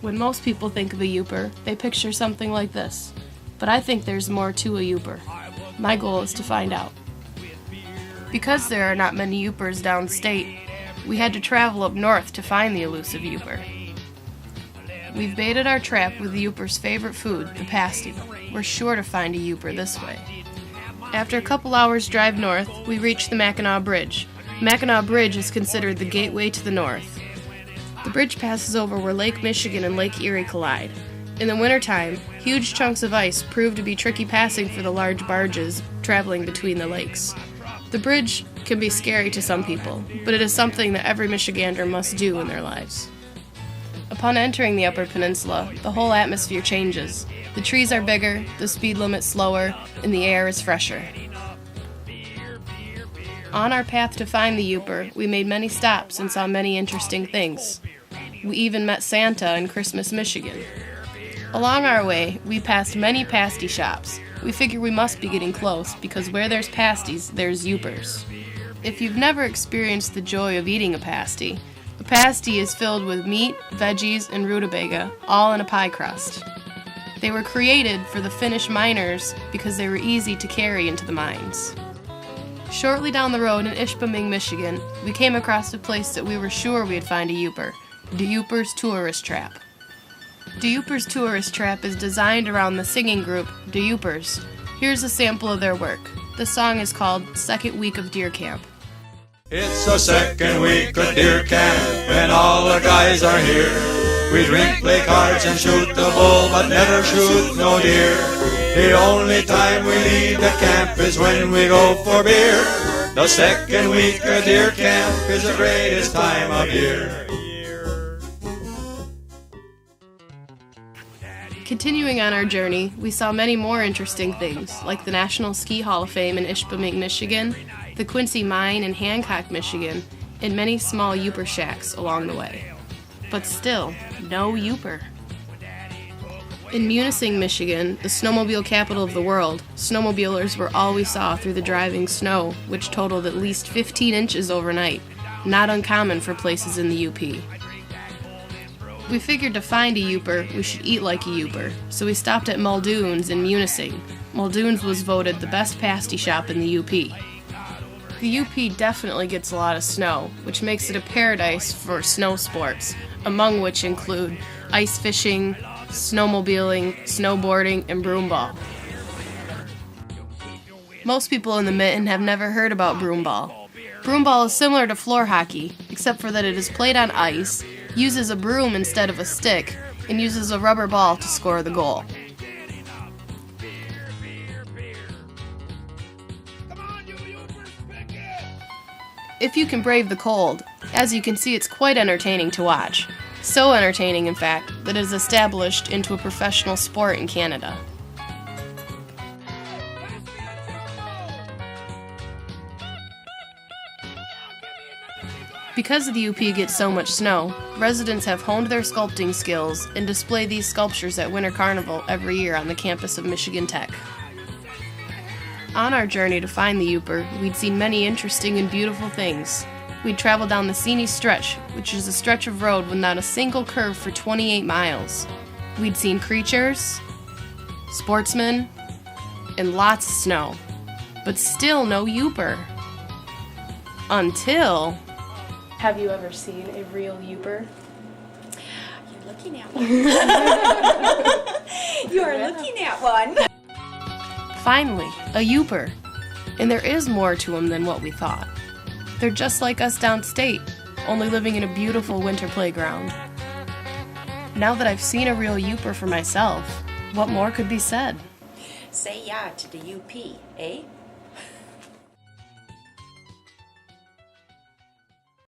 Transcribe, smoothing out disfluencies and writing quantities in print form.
When most people think of a Yooper, they picture something like this. But I think there's more to a Yooper. My goal is to find out. Because there are not many Yoopers downstate, we had to travel up north to find the elusive Yooper. We've baited our trap with the Yooper's favorite food, the pasty. We're sure to find a Yooper this way. After a couple hours drive north, we reach the Mackinac Bridge. Mackinac Bridge is considered the gateway to the north. The bridge passes over where Lake Michigan and Lake Erie collide. In the wintertime, huge chunks of ice prove to be tricky passing for the large barges traveling between the lakes. The bridge can be scary to some people, but it is something that every Michigander must do in their lives. Upon entering the Upper Peninsula, the whole atmosphere changes. The trees are bigger, the speed limit slower, and the air is fresher. On our path to find the Yooper, we made many stops and saw many interesting things. We even met Santa in Christmas, Michigan. Along our way, we passed many pasty shops. We figure we must be getting close, because where there's pasties, there's Yoopers. If you've never experienced the joy of eating a pasty is filled with meat, veggies, and rutabaga, all in a pie crust. They were created for the Finnish miners because they were easy to carry into the mines. Shortly down the road in Ishpeming, Michigan, we came across a place that we were sure we'd find a Yooper, the Yooper's Tourist Trap. The Yooper's Tourist Trap is designed around the singing group, the Yoopers. Here's a sample of their work. The song is called Second Week of Deer Camp. It's the second week of deer camp, and all the guys are here. We drink, play cards, and shoot the bull, but never shoot no deer. The only time we leave the camp is when we go for beer. The second week of deer camp is the greatest time of year. Continuing on our journey, we saw many more interesting things, like the National Ski Hall of Fame in Ishpeming, Michigan, the Quincy Mine in Hancock, Michigan, and many small Yooper shacks along the way. But still, no Yooper. In Munising, Michigan, the snowmobile capital of the world, snowmobilers were all we saw through the driving snow, which totaled at least 15 inches overnight, not uncommon for places in the UP. We figured to find a Yooper, we should eat like a Yooper, so we stopped at Muldoon's in Munising. Muldoon's was voted the best pasty shop in the UP. The UP definitely gets a lot of snow, which makes it a paradise for snow sports, among which include ice fishing, snowmobiling, snowboarding, and broomball. Most people in the Mitten have never heard about broomball. Broomball is similar to floor hockey, except for that it is played on ice, uses a broom instead of a stick, and uses a rubber ball to score the goal. If you can brave the cold, as you can see, it's quite entertaining to watch. So entertaining, in fact, that it is established into a professional sport in Canada. Because the UP gets so much snow, residents have honed their sculpting skills and display these sculptures at Winter Carnival every year on the campus of Michigan Tech. On our journey to find the Yooper, we'd seen many interesting and beautiful things. We'd traveled down the Seney Stretch, which is a stretch of road with not a single curve for 28 miles. We'd seen creatures, sportsmen, and lots of snow, but still no Yooper. Until... Have you ever seen a real Yooper? You're looking at one. You are looking at one. Finally, a Yooper. And there is more to them than what we thought. They're just like us downstate, only living in a beautiful winter playground. Now that I've seen a real Yooper for myself, what more could be said? Say yeah to the UP, eh?